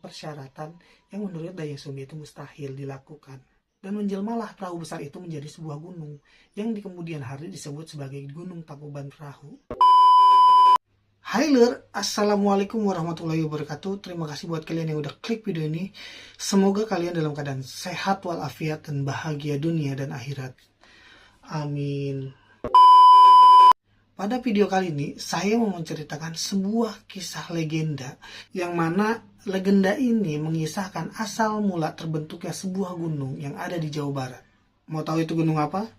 persyaratan yang menurut Dayang Sumbi itu mustahil dilakukan. Dan menjelmalah perahu besar itu menjadi sebuah gunung yang di kemudian hari disebut sebagai Gunung Tangkuban Perahu. Hai Lur, Assalamualaikum warahmatullahi wabarakatuh. Terima kasih buat kalian yang udah klik video ini. Semoga kalian dalam keadaan sehat walafiat dan bahagia dunia dan akhirat. Amin. Pada video kali ini, saya mau menceritakan sebuah kisah legenda, yang mana legenda ini mengisahkan asal mula terbentuknya sebuah gunung yang ada di Jawa Barat. Mau tahu itu gunung apa?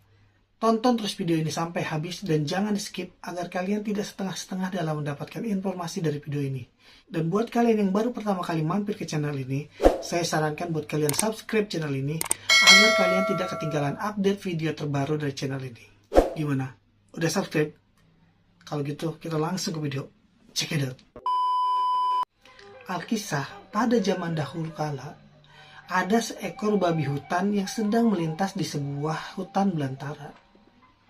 Tonton terus video ini sampai habis dan jangan di skip agar kalian tidak setengah-setengah dalam mendapatkan informasi dari video ini. Dan buat kalian yang baru pertama kali mampir ke channel ini, saya sarankan buat kalian subscribe channel ini agar kalian tidak ketinggalan update video terbaru dari channel ini. Gimana? Udah subscribe? Kalau gitu kita langsung ke video. Check it out. Alkisah, pada zaman dahulu kala, ada seekor babi hutan yang sedang melintas di sebuah hutan belantara.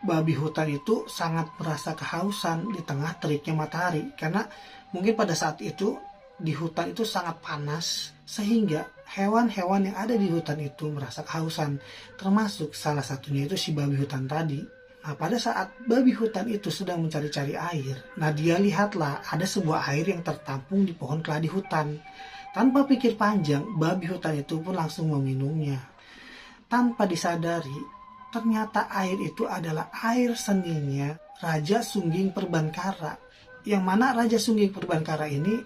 Babi hutan itu sangat merasa kehausan di tengah teriknya matahari, karena mungkin pada saat itu di hutan itu sangat panas, sehingga hewan-hewan yang ada di hutan itu merasa kehausan, termasuk salah satunya itu si babi hutan tadi. Nah, pada saat babi hutan itu sedang mencari-cari air, nah dia lihatlah ada sebuah air yang tertampung di pohon keladi hutan. Tanpa pikir panjang, babi hutan itu pun langsung meminumnya. Tanpa disadari, ternyata air itu adalah air seninya Raja Sungging Perbankara. Yang mana Raja Sungging Perbankara ini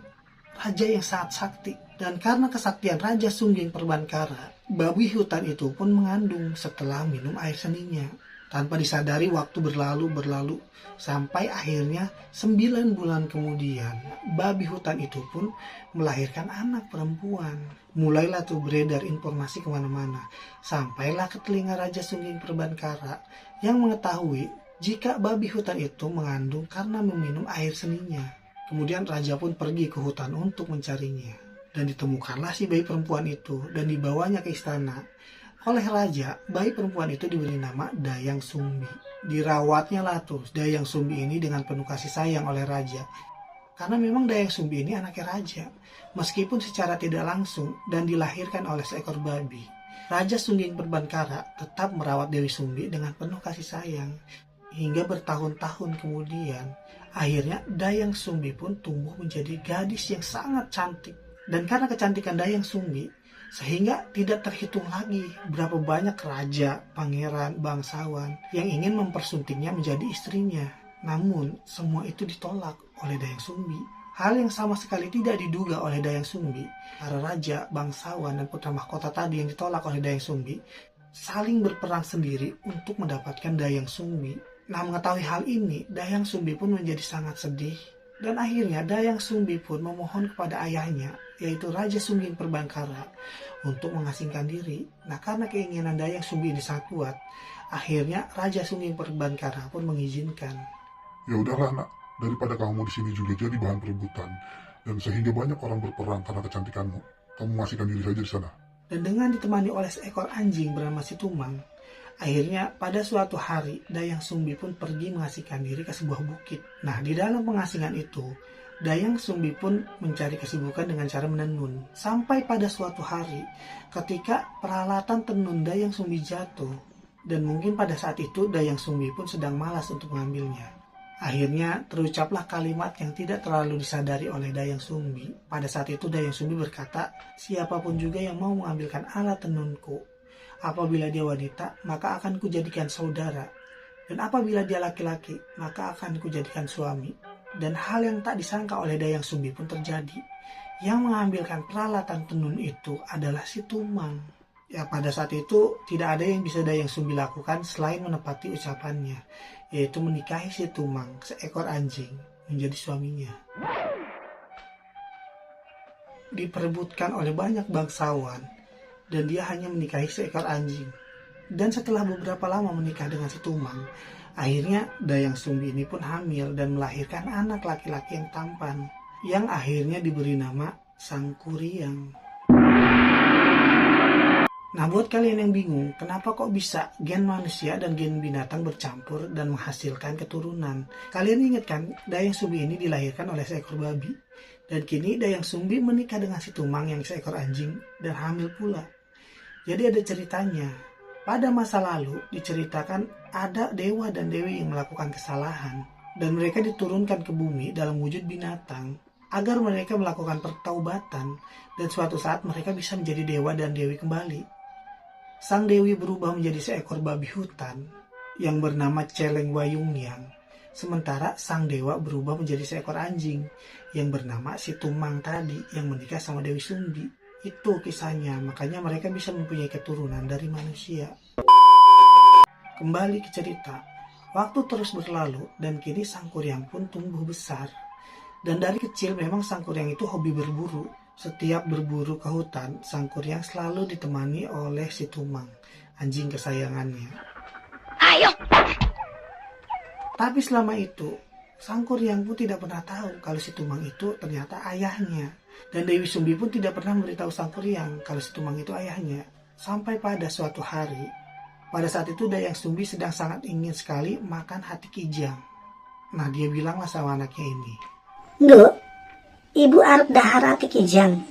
raja yang sangat sakti. Dan karena kesaktian Raja Sungging Perbankara, babi hutan itu pun mengandung setelah minum air seninya. Tanpa disadari waktu berlalu sampai akhirnya 9 bulan kemudian babi hutan itu pun melahirkan anak perempuan. Mulailah tuh beredar informasi kemana-mana, sampailah ke telinga Raja Sungging Perbankara yang mengetahui jika babi hutan itu mengandung karena meminum air seninya. Kemudian raja pun pergi ke hutan untuk mencarinya, dan ditemukanlah si bayi perempuan itu dan dibawanya ke istana. Oleh raja, bayi perempuan itu diberi nama Dayang Sumbi. Dirawatnya lah tuh Dayang Sumbi ini dengan penuh kasih sayang oleh raja. Karena memang Dayang Sumbi ini anaknya raja, meskipun secara tidak langsung dan dilahirkan oleh seekor babi. Raja Sungging Perbankara tetap merawat Dewi Sumbi dengan penuh kasih sayang. Hingga bertahun-tahun kemudian, akhirnya Dayang Sumbi pun tumbuh menjadi gadis yang sangat cantik. Dan karena kecantikan Dayang Sumbi, sehingga tidak terhitung lagi berapa banyak raja, pangeran, bangsawan yang ingin mempersuntingnya menjadi istrinya. Namun semua itu ditolak oleh Dayang Sumbi. Hal yang sama sekali tidak diduga oleh Dayang Sumbi. Para raja, bangsawan, dan putra mahkota tadi yang ditolak oleh Dayang Sumbi saling berperang sendiri untuk mendapatkan Dayang Sumbi. Nah, mengetahui hal ini, Dayang Sumbi pun menjadi sangat sedih. Dan akhirnya Dayang Sumbi pun memohon kepada ayahnya, yaitu Raja Sungging Perbankara, untuk mengasingkan diri. Nah, karena keinginan Dayang Sumbi ini sangat kuat, akhirnya Raja Sungging Perbankara pun mengizinkan. Ya udahlah nak, daripada kamu di sini juga jadi bahan perebutan, dan sehingga banyak orang berperang karena kecantikanmu, kamu mengasingkan diri saja di sana. Dan dengan ditemani oleh seekor anjing bernama Situmang, akhirnya pada suatu hari Dayang Sumbi pun pergi mengasingkan diri ke sebuah bukit. Nah, di dalam pengasingan itu, Dayang Sumbi pun mencari kesibukan dengan cara menenun. Sampai pada suatu hari, ketika peralatan tenun Dayang Sumbi jatuh, dan mungkin pada saat itu Dayang Sumbi pun sedang malas untuk mengambilnya. Akhirnya terucaplah kalimat yang tidak terlalu disadari oleh Dayang Sumbi. Pada saat itu Dayang Sumbi berkata, "Siapapun juga yang mau mengambilkan alat tenunku, apabila dia wanita, maka akan kujadikan saudara. Dan apabila dia laki-laki, maka akan kujadikan suami." Dan hal yang tak disangka oleh Dayang Sumbi pun terjadi. Yang mengambilkan peralatan tenun itu adalah Situmang. Ya, pada saat itu tidak ada yang bisa Dayang Sumbi lakukan selain menepati ucapannya, yaitu menikahi Situmang, seekor anjing, menjadi suaminya. Diperebutkan oleh banyak bangsawan, dan dia hanya menikahi seekor anjing. Dan setelah beberapa lama menikah dengan Situmang, akhirnya Dayang Sumbi ini pun hamil dan melahirkan anak laki-laki yang tampan, yang akhirnya diberi nama Sang Kuryang. Nah, buat kalian yang bingung, kenapa kok bisa gen manusia dan gen binatang bercampur dan menghasilkan keturunan? Kalian ingat kan, Dayang Sumbi ini dilahirkan oleh seekor babi. Dan kini Dayang Sumbi menikah dengan si Tumang yang seekor anjing dan hamil pula. Jadi ada ceritanya. Pada masa lalu diceritakan ada dewa dan dewi yang melakukan kesalahan. Dan mereka diturunkan ke bumi dalam wujud binatang agar mereka melakukan pertaubatan. Dan suatu saat mereka bisa menjadi dewa dan dewi kembali. Sang dewi berubah menjadi seekor babi hutan yang bernama Celeng Wayungyang. Sementara sang dewa berubah menjadi seekor anjing yang bernama si Tumang tadi yang menikah sama Dewi Sumbi. Itu kisahnya, makanya mereka bisa mempunyai keturunan dari manusia. Kembali ke cerita, waktu terus berlalu dan kini Sang Kuryang pun tumbuh besar. Dan dari kecil memang Sang Kuryang itu hobi berburu. Setiap berburu ke hutan, Sang Kuryang selalu ditemani oleh si Tumang, anjing kesayangannya. Ayo! Tapi selama itu, Sang Kuryang pun tidak pernah tahu kalau si Tumang itu ternyata ayahnya. Dan Dewi Sumbi pun tidak pernah memberitahu Sang Kuryang kalau si Tumang itu ayahnya. Sampai pada suatu hari, pada saat itu Dayang Sumbi sedang sangat ingin sekali makan hati kijang. Nah, dia bilanglah sama anaknya ini. Nduk, ibu arep dahar hati kijang.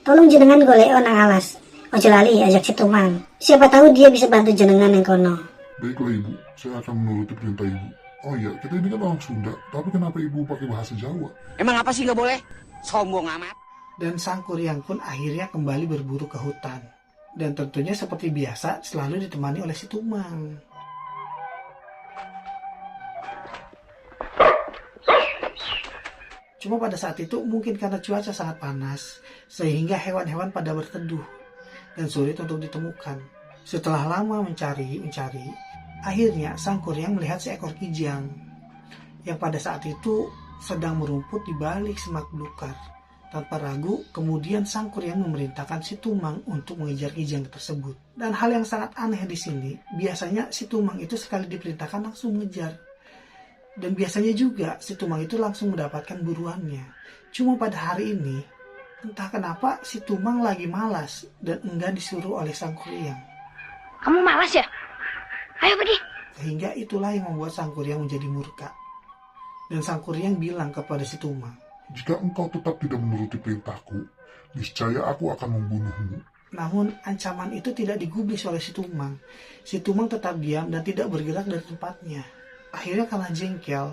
Tolong jenengan golek nang alas. Ojo lali ajak si Tumang. Siapa tahu dia bisa bantu jenengan yang kono. Baiklah ibu, saya akan menuruti perintah ibu. Oh iya, kita ini kan orang Sunda, tapi kenapa ibu pakai bahasa Jawa? Emang apa sih nggak boleh? Sombong amat. Dan Sang Kuryang pun akhirnya kembali berburu ke hutan. Dan tentunya seperti biasa selalu ditemani oleh si Tumang. Cuma pada saat itu mungkin karena cuaca sangat panas, sehingga hewan-hewan pada berteduh dan sulit untuk ditemukan. Setelah lama mencari, akhirnya Sang Kuryang melihat seekor kijang yang pada saat itu sedang merumput di balik semak belukar. Tanpa ragu, kemudian Sang Kuryang memerintahkan si Tumang untuk mengejar kijang tersebut. Dan hal yang sangat aneh di sini, biasanya si Tumang itu sekali diperintahkan langsung mengejar. Dan biasanya juga si Tumang itu langsung mendapatkan buruannya. Cuma pada hari ini, entah kenapa si Tumang lagi malas dan enggan disuruh oleh Sang Kuryang. Kamu malas ya? Ayo pergi. Sehingga itulah yang membuat Sang Kuryang menjadi murka. Dan Sang Kuryang bilang kepada si Tumang, Jika engkau tetap tidak menuruti perintahku, niscaya aku akan membunuhmu. namun ancaman itu tidak digubris oleh si Tumang. Si Tumang tetap diam dan tidak bergerak dari tempatnya. Akhirnya karena jengkel,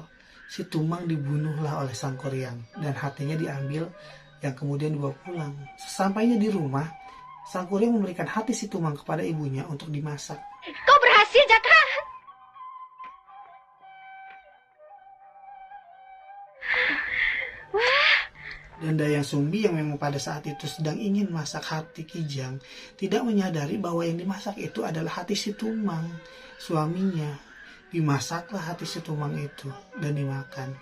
si Tumang dibunuhlah oleh Sang Kuryang dan hatinya diambil yang kemudian dibawa pulang. Sesampainya di rumah, Sang Kuryang memberikan hati si Tumang kepada ibunya untuk dimasak. Kau berhasil, Jaka. Dan Dayang Sumbi yang memang pada saat itu sedang ingin masak hati kijang, tidak menyadari bahwa yang dimasak itu adalah hati si Tumang, suaminya. Dimasaklah hati si Tumang itu dan dimakan.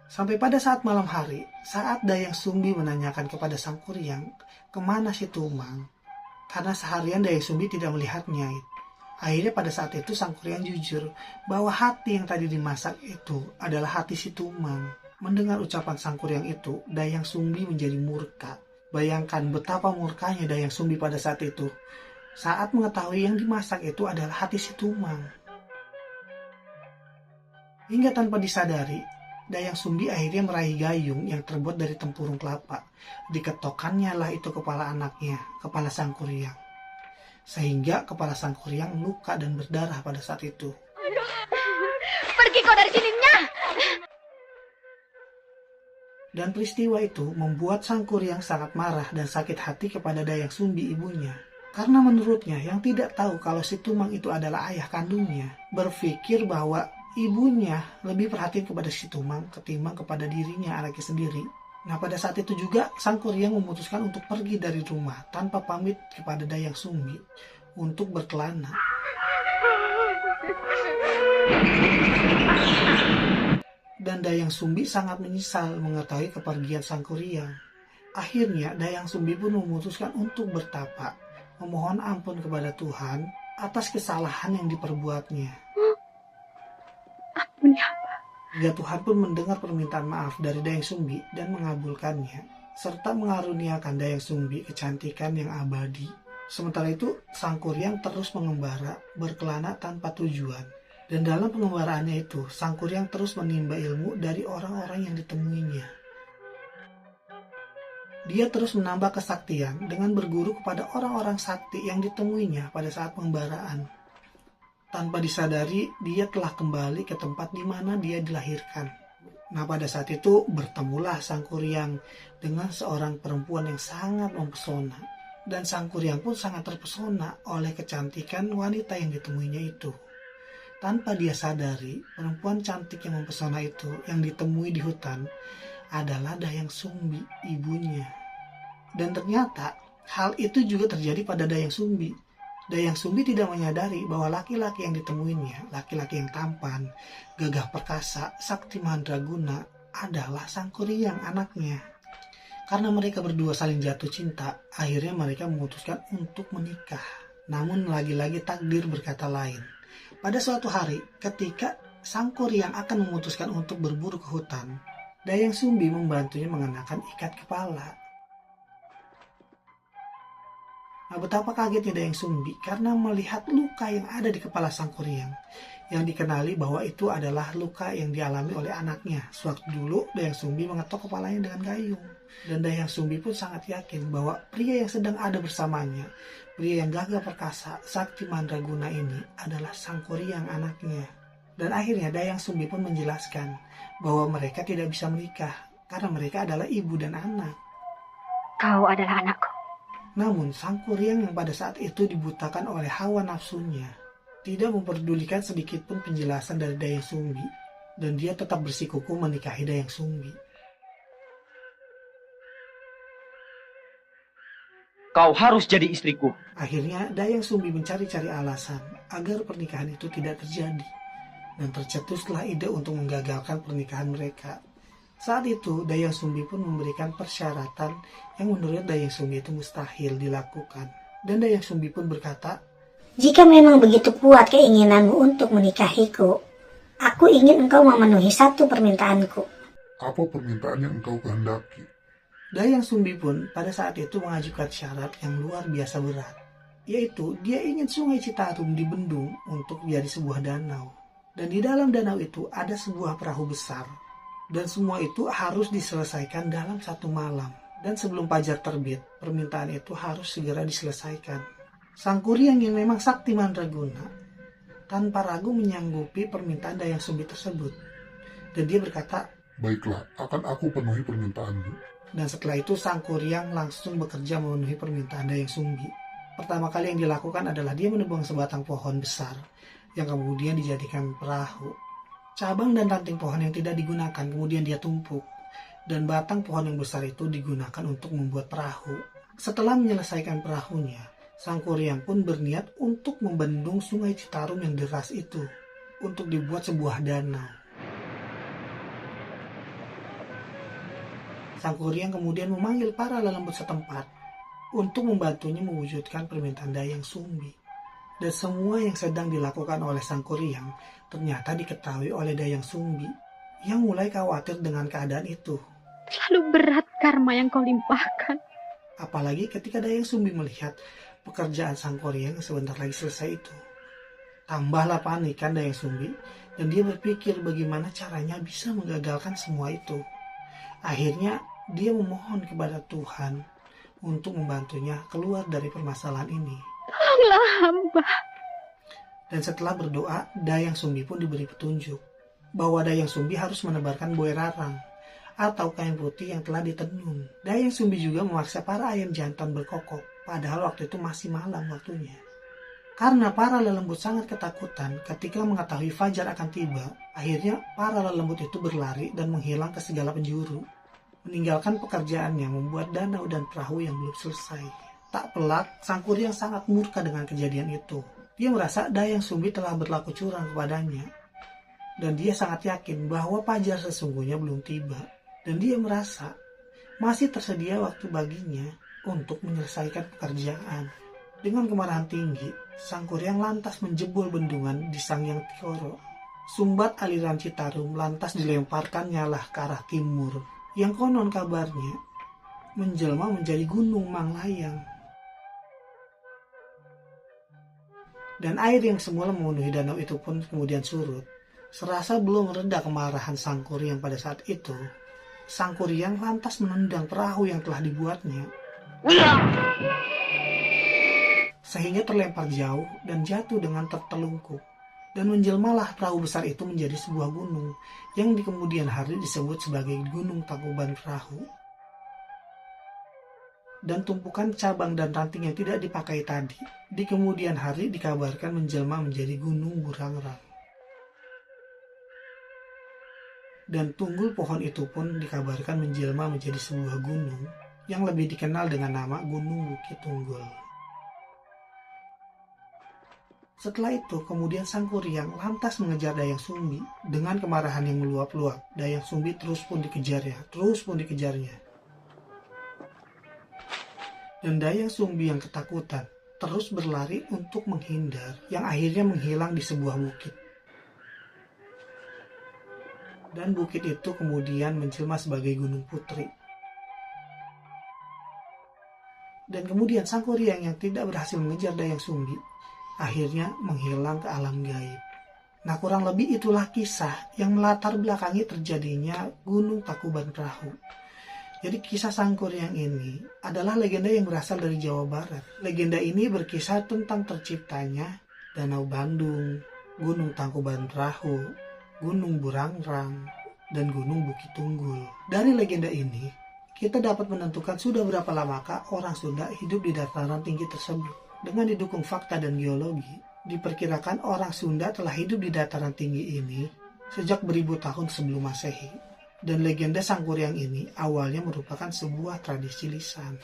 Sampai pada saat malam hari, saat Dayang Sumbi menanyakan kepada Sang Kuryang, kemana si Tumang? Karena seharian Dayang Sumbi tidak melihatnya. Akhirnya pada saat itu Sang Kuryang jujur bahwa hati yang tadi dimasak itu adalah hati si Tumang. Mendengar ucapan Sang Kuryang itu, Dayang Sumbi menjadi murka. Bayangkan betapa murkanya Dayang Sumbi pada saat itu. Saat mengetahui yang dimasak itu adalah hati si Tumang. Hingga tanpa disadari, Dayang Sumbi akhirnya meraih gayung yang terbuat dari tempurung kelapa. Diketokannya lah itu kepala anaknya, kepala Sang Kuryang. Sehingga kepala Sang Kuryang luka dan berdarah pada saat itu. Pergi kau dari sini, Nyah. Dan peristiwa itu membuat Sang Kuryang sangat marah dan sakit hati kepada Dayang Sumbi ibunya. Karena menurutnya yang tidak tahu kalau si Tumang itu adalah ayah kandungnya, berpikir bahwa ibunya lebih perhatian kepada si Tumang ketimbang kepada dirinya, anaknya sendiri. Nah, pada saat itu juga Sang Kuryang memutuskan untuk pergi dari rumah tanpa pamit kepada Dayang Sumbi untuk berkelana. Dan Dayang Sumbi sangat menyesal mengetahui kepergian Sang Kuryang. Akhirnya Dayang Sumbi pun memutuskan untuk bertapa, memohon ampun kepada Tuhan atas kesalahan yang diperbuatnya. Ampun ya. Hingga Tuhan pun mendengar permintaan maaf dari Dayang Sumbi dan mengabulkannya, serta mengaruniakan Dayang Sumbi kecantikan yang abadi. Sementara itu, Sang Kuryang terus mengembara, berkelana tanpa tujuan. Dan dalam pengembaraannya itu, Sang Kuryang terus menimba ilmu dari orang-orang yang ditemuinya. Dia terus menambah kesaktian dengan berguru kepada orang-orang sakti yang ditemuinya pada saat pengembaraan. Tanpa disadari, dia telah kembali ke tempat di mana dia dilahirkan. Nah, pada saat itu bertemulah Sang Kuryang dengan seorang perempuan yang sangat mempesona. Dan Sang Kuryang pun sangat terpesona oleh kecantikan wanita yang ditemuinya itu. Tanpa dia sadari, perempuan cantik yang mempesona itu yang ditemui di hutan adalah Dayang Sumbi, ibunya. Dan ternyata hal itu juga terjadi pada Dayang Sumbi. Dayang Sumbi tidak menyadari bahwa laki-laki yang ditemuinya, laki-laki yang tampan, gagah perkasa, sakti mandraguna adalah Sang Kuryang, anaknya. Karena mereka berdua saling jatuh cinta, akhirnya mereka memutuskan untuk menikah. Namun lagi-lagi takdir berkata lain. Pada suatu hari, ketika Sang Kuryang akan memutuskan untuk berburu ke hutan, Dayang Sumbi membantunya mengenakan ikat kepala. Nah, betapa kagetnya Dayang Sumbi karena melihat luka yang ada di kepala Sang Kuryang, yang dikenali bahwa itu adalah luka yang dialami oleh anaknya sewaktu dulu Dayang Sumbi mengetok kepalanya dengan gayung. Dan Dayang Sumbi pun sangat yakin bahwa pria yang sedang ada bersamanya, pria yang gagah perkasa, sakti mandraguna ini adalah Sang Kuryang, anaknya. Dan akhirnya Dayang Sumbi pun menjelaskan bahwa mereka tidak bisa menikah karena mereka adalah ibu dan anak. Kau adalah anakku. Namun Sang Kuryang yang pada saat itu dibutakan oleh hawa nafsunya tidak memperdulikan sedikit pun penjelasan dari Dayang Sumbi, dan dia tetap bersikukuh menikahi Dayang Sumbi. Kau harus jadi istriku. Akhirnya Dayang Sumbi mencari-cari alasan agar pernikahan itu tidak terjadi, dan tercetuslah ide untuk menggagalkan pernikahan mereka. Saat itu Dayang Sumbi pun memberikan persyaratan yang menurut Dayang Sumbi itu mustahil dilakukan. Dan Dayang Sumbi pun berkata, Jika memang begitu kuat keinginanmu untuk menikahiku, aku ingin engkau memenuhi satu permintaanku. Apa permintaan yang engkau kehendaki? Dayang Sumbi pun pada saat itu mengajukan syarat yang luar biasa berat, yaitu dia ingin Sungai Citarum dibendung untuk menjadi sebuah danau. Dan di dalam danau itu ada sebuah perahu besar. Dan semua itu harus diselesaikan dalam satu malam. Dan sebelum fajar terbit, permintaan itu harus segera diselesaikan. Sang Kuryang yang memang sakti mandraguna tanpa ragu menyanggupi permintaan Dayang Sumbi tersebut. Dan dia berkata, Baiklah, akan aku penuhi permintaanmu. Dan setelah itu Sang Kuryang langsung bekerja memenuhi permintaan Dayang Sumbi. Pertama kali yang dilakukan adalah dia menebang sebatang pohon besar yang kemudian dijadikan perahu. Cabang dan ranting pohon yang tidak digunakan kemudian dia tumpuk, dan batang pohon yang besar itu digunakan untuk membuat perahu. Setelah menyelesaikan perahunya, Sang Kuryang pun berniat untuk membendung Sungai Citarum yang deras itu untuk dibuat sebuah danau. Sang Kuryang kemudian memanggil para lelembut setempat untuk membantunya mewujudkan permintaan Dayang Sumbi. Dan semua yang sedang dilakukan oleh Sang Kuryang ternyata diketahui oleh Dayang Sumbi yang mulai khawatir dengan keadaan itu. Terlalu berat karma yang kau limpahkan. Apalagi ketika Dayang Sumbi melihat pekerjaan Sang Kuryang yang sebentar lagi selesai itu. Tambahlah panik kan Dayang Sumbi, dan dia berpikir bagaimana caranya bisa menggagalkan semua itu. Akhirnya dia memohon kepada Tuhan untuk membantunya keluar dari permasalahan ini. Tolonglah hamba. Dan setelah berdoa, Dayang Sumbi pun diberi petunjuk bahwa Dayang Sumbi harus menebarkan boy rarang atau kain putih yang telah ditenun. Dayang Sumbi juga memaksa para ayam jantan berkokok, padahal waktu itu masih malam waktunya. Karena para lelembut sangat ketakutan ketika mengetahui fajar akan tiba, akhirnya para lelembut itu berlari dan menghilang ke segala penjuru, meninggalkan pekerjaannya membuat danau dan perahu yang belum selesai. Tak pelak, Sang Kuryang sangat murka dengan kejadian itu. Dia merasa Dayang Sumbi telah berlaku curang kepadanya. Dan dia sangat yakin bahwa fajar sesungguhnya belum tiba. Dan dia merasa masih tersedia waktu baginya untuk menyelesaikan pekerjaan. Dengan kemarahan tinggi, Sang Kuryang lantas menjebol bendungan di Sangyang Tikoro. Sumbat aliran Citarum lantas dilemparkannya lah ke arah timur, yang konon kabarnya menjelma menjadi Gunung Manglayang. Dan air yang semula memenuhi danau itu pun kemudian surut. Serasa belum reda kemarahan Sang Kuryang pada saat itu, Sang Kuryang lantas menendang perahu yang telah dibuatnya, sehingga terlempar jauh dan jatuh dengan tertelungkup. Dan menjelmalah perahu besar itu menjadi sebuah gunung, yang di kemudian hari disebut sebagai Gunung Tangkuban Perahu. Dan tumpukan cabang dan ranting yang tidak dipakai tadi, di kemudian hari dikabarkan menjelma menjadi Gunung Burangrang. Dan tunggul pohon itu pun dikabarkan menjelma menjadi sebuah gunung yang lebih dikenal dengan nama Gunung Bukit Tunggul. Setelah itu, kemudian Sang Kuryang lantas mengejar Dayang Sumbi dengan kemarahan yang meluap-luap. Dayang Sumbi terus pun dikejarnya. Dan Dayang Sumbi yang ketakutan terus berlari untuk menghindar, yang akhirnya menghilang di sebuah bukit. Dan bukit itu kemudian menjelma sebagai Gunung Putri. Dan kemudian Sang Kuryang yang tidak berhasil mengejar Dayang Sumbi akhirnya menghilang ke alam gaib. Nah, kurang lebih itulah kisah yang melatar belakangi terjadinya Gunung Tangkuban Perahu. Jadi kisah Sang Kuryang ini adalah legenda yang berasal dari Jawa Barat. Legenda ini berkisah tentang terciptanya Danau Bandung, Gunung Tangkuban Perahu, Gunung Burangrang, dan Gunung Bukit Tunggul. Dari legenda ini, kita dapat menentukan sudah berapa lamakah orang Sunda hidup di dataran tinggi tersebut. Dengan didukung fakta dan geologi, diperkirakan orang Sunda telah hidup di dataran tinggi ini sejak beribu tahun sebelum Masehi. Dan legenda Sang Kuryang ini awalnya merupakan sebuah tradisi lisan.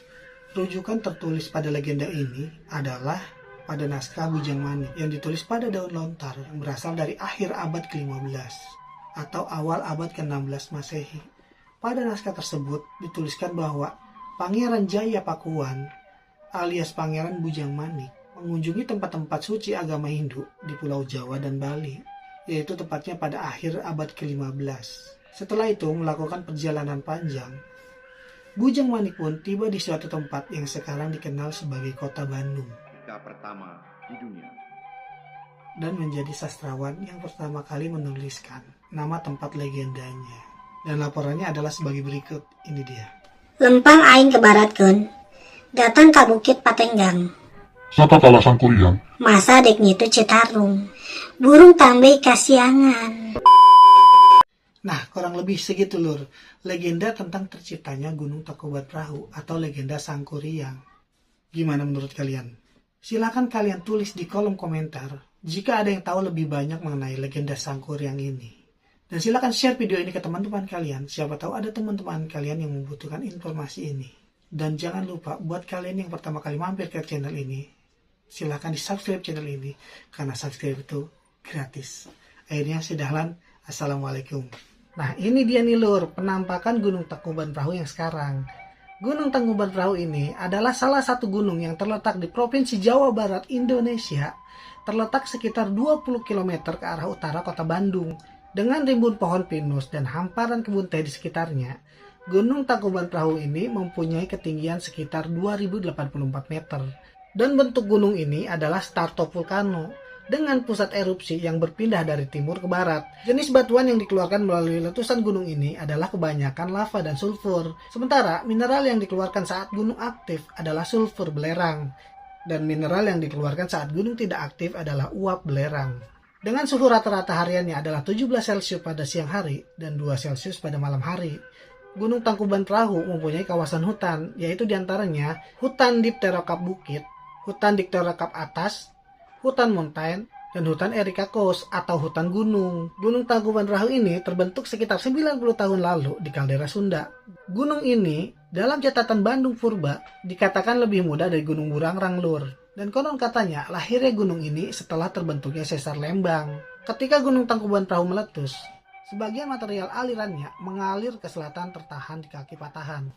Rujukan tertulis pada legenda ini adalah pada naskah Bujang Manik yang ditulis pada daun lontar yang berasal dari akhir abad ke-15 atau awal abad ke-16 Masehi. Pada naskah tersebut dituliskan bahwa Pangeran Jaya Pakuan alias Pangeran Bujang Manik mengunjungi tempat-tempat suci agama Hindu di Pulau Jawa dan Bali, yaitu tepatnya pada akhir abad ke-15. Setelah itu melakukan perjalanan panjang, Bujang Manik pun tiba di suatu tempat yang sekarang dikenal sebagai Kota Bandung. Pertama di dunia. Dan menjadi sastrawan yang pertama kali menuliskan nama tempat legendanya. Dan laporannya adalah sebagai berikut, ini dia. Lempang aing ke baratkeun, datang ke Bukit Patenggang. Saka kalah Sang Kuryang, Masa dek nyitu Citarung, burung tambai kasiangan. Nah, kurang lebih segitu lur, legenda tentang terciptanya Gunung Tangkuban Perahu atau legenda Sang Kuryang. Gimana menurut kalian? Silakan kalian tulis di kolom komentar jika ada yang tahu lebih banyak mengenai legenda Sang Kuryang ini. Dan silakan share video ini ke teman-teman kalian, siapa tahu ada teman-teman kalian yang membutuhkan informasi ini. Dan jangan lupa buat kalian yang pertama kali mampir ke channel ini, silakan di subscribe channel ini karena subscribe itu gratis. Akhirnya sedahlan, assalamualaikum. Nah, ini dia nih lur, penampakan Gunung Tangkuban Perahu yang sekarang. Gunung Tangkuban Perahu ini adalah salah satu gunung yang terletak di Provinsi Jawa Barat, Indonesia. Terletak sekitar 20 km ke arah utara kota Bandung. Dengan rimbun pohon pinus dan hamparan kebun teh di sekitarnya, Gunung Tangkuban Perahu ini mempunyai ketinggian sekitar 2084 meter. Dan bentuk gunung ini adalah stratopulkano dengan pusat erupsi yang berpindah dari timur ke barat. Jenis batuan yang dikeluarkan melalui letusan gunung ini adalah kebanyakan lava dan sulfur. Sementara mineral yang dikeluarkan saat gunung aktif adalah sulfur belerang. Dan mineral yang dikeluarkan saat gunung tidak aktif adalah uap belerang. Dengan suhu rata-rata hariannya adalah 17 Celcius pada siang hari dan 2 Celcius pada malam hari. Gunung Tangkuban Perahu mempunyai kawasan hutan, yaitu diantaranya hutan Dipterokap Bukit, hutan Dipterokap Atas, hutan Mountain, dan hutan Erikakos atau hutan gunung. Gunung Tangkuban Perahu ini terbentuk sekitar 90 tahun lalu di kaldera Sunda. Gunung ini dalam catatan Bandung Purba dikatakan lebih muda dari Gunung Burangrang lur. Dan konon katanya lahirnya gunung ini setelah terbentuknya Sesar Lembang. Ketika Gunung Tangkuban Perahu meletus, sebagian material alirannya mengalir ke selatan tertahan di kaki patahan.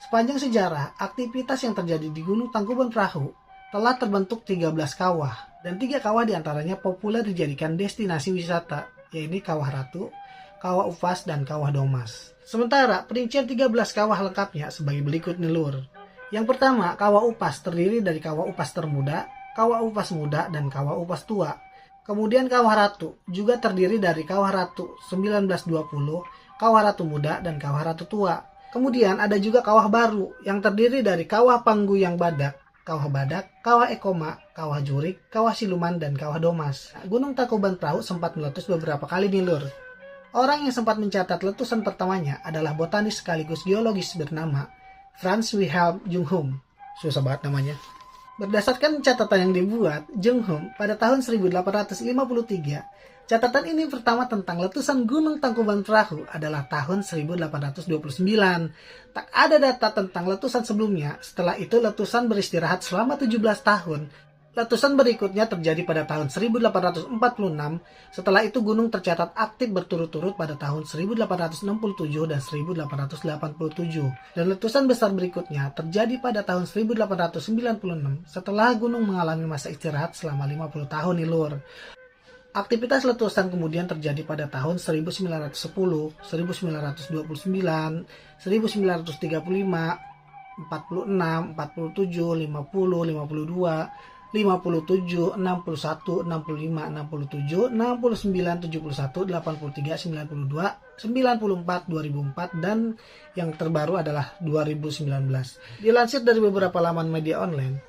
Sepanjang sejarah, aktivitas yang terjadi di Gunung Tangkuban Perahu telah terbentuk 13 kawah, dan 3 kawah diantaranya populer dijadikan destinasi wisata, yaitu Kawah Ratu, Kawah Upas, dan Kawah Domas. Sementara perincian 13 kawah lengkapnya sebagai berikut nih lur. Yang pertama, Kawah Upas terdiri dari Kawah Upas Termuda, Kawah Upas Muda, dan Kawah Upas Tua. Kemudian Kawah Ratu juga terdiri dari Kawah Ratu 1920, Kawah Ratu Muda, dan Kawah Ratu Tua. Kemudian ada juga kawah baru yang terdiri dari Kawah Pangguyang Badak, Kawah Badak, Kawah Ekoma, Kawah Jurik, Kawah Siluman, dan Kawah Domas. Gunung Tangkuban Perahu sempat meletus beberapa kali nih lur. Orang yang sempat mencatat letusan pertamanya adalah botanis sekaligus geologis bernama Franz Wilhelm Junghum. Susah banget namanya. Berdasarkan catatan yang dibuat Junghum pada tahun 1853, catatan ini pertama tentang letusan Gunung Tangkuban Perahu adalah tahun 1829. Tak ada data tentang letusan sebelumnya. Setelah itu letusan beristirahat selama 17 tahun. Letusan berikutnya terjadi pada tahun 1846. Setelah itu gunung tercatat aktif berturut-turut pada tahun 1867 dan 1887. Dan letusan besar berikutnya terjadi pada tahun 1896 setelah gunung mengalami masa istirahat selama 50 tahun nih lur. Aktivitas letusan kemudian terjadi pada tahun 1910, 1929, 1935, 46, 46, 47, 50, 52, 57, 61, 65, 67, 69, 71, 83, 92, 94, 2004, dan yang terbaru adalah 2019. Dilansir dari beberapa laman media online,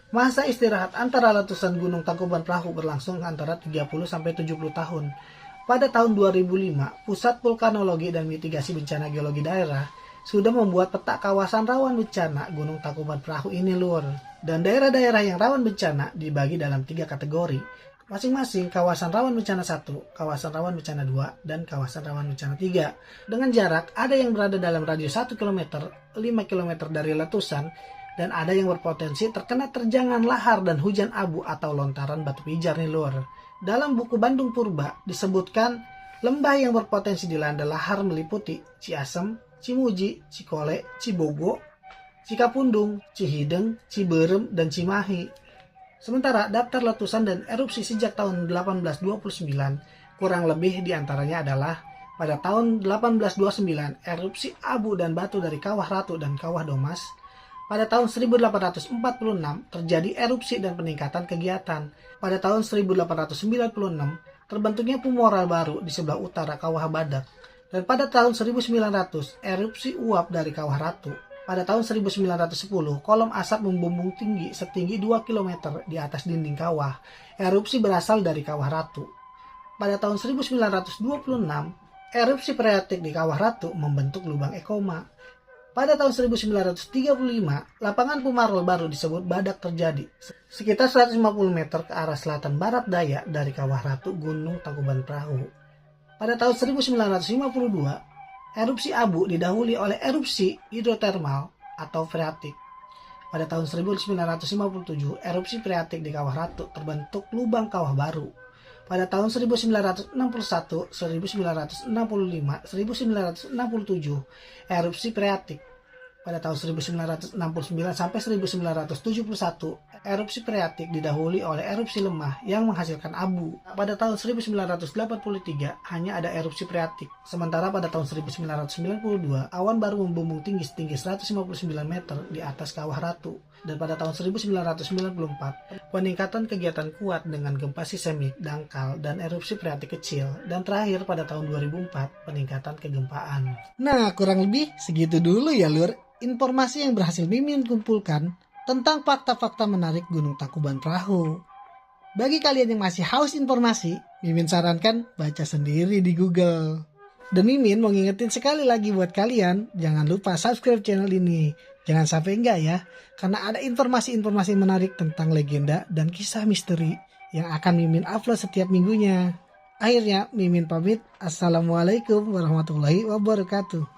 masa istirahat antara letusan Gunung Tangkuban Perahu berlangsung antara 30-70 tahun. Pada tahun 2005, Pusat Vulkanologi dan Mitigasi Bencana Geologi Daerah sudah membuat peta kawasan rawan bencana Gunung Tangkuban Perahu ini lur. Dan daerah-daerah yang rawan bencana dibagi dalam 3 kategori. Masing-masing kawasan rawan bencana 1, kawasan rawan bencana 2, dan kawasan rawan bencana 3. Dengan jarak ada yang berada dalam radius 1 km, 5 km dari letusan, dan ada yang berpotensi terkena terjangan lahar dan hujan abu atau lontaran batu pijar nih lur. Dalam buku Bandung Purba disebutkan lembah yang berpotensi dilanda lahar meliputi Ciasem, Cimuji, Cikole, Cibogo, Cikapundung, Cihideng, Ciberem, dan Cimahi. Sementara daftar letusan dan erupsi sejak tahun 1829 kurang lebih diantaranya adalah pada tahun 1829 erupsi abu dan batu dari Kawah Ratu dan Kawah Domas. Pada tahun 1846 terjadi erupsi dan peningkatan kegiatan. Pada tahun 1896 terbentuknya pemoral baru di sebelah utara Kawah Badak. Dan pada tahun 1900 erupsi uap dari Kawah Ratu. Pada tahun 1910 kolom asap membumbung tinggi setinggi 2 km di atas dinding kawah. Erupsi berasal dari Kawah Ratu. Pada tahun 1926 erupsi freatik di Kawah Ratu membentuk lubang Ekoma. Pada tahun 1935, lapangan Pumarol baru disebut Badak terjadi, sekitar 150 meter ke arah selatan barat daya dari Kawah Ratu Gunung Tangkuban Perahu. Pada tahun 1952, erupsi abu didahului oleh erupsi hidrotermal atau freatik. Pada tahun 1957, erupsi freatik di Kawah Ratu terbentuk lubang kawah baru. Pada tahun 1961, 1965, 1967, erupsi freatik. Pada tahun 1969 sampai 1971, erupsi freatik didahului oleh erupsi lemah yang menghasilkan abu. Pada tahun 1983 hanya ada erupsi freatik. Sementara pada tahun 1992 awan baru membumbung tinggi setinggi 159 meter di atas Kawah Ratu. Dan pada tahun 1994 peningkatan kegiatan kuat dengan gempa sismik, dangkal, dan erupsi freatik kecil. Dan terakhir pada tahun 2004 peningkatan kegempaan. Nah, kurang lebih segitu dulu ya lur informasi yang berhasil Mimin kumpulkan tentang fakta-fakta menarik Gunung Tangkuban Perahu. Bagi kalian yang masih haus informasi, Mimin sarankan baca sendiri di Google. Dan Mimin mau ngingetin sekali lagi buat kalian, jangan lupa subscribe channel ini. Jangan sampai enggak ya, karena ada informasi-informasi menarik tentang legenda dan kisah misteri yang akan Mimin upload setiap minggunya. Akhirnya Mimin pamit, Assalamualaikum warahmatullahi wabarakatuh.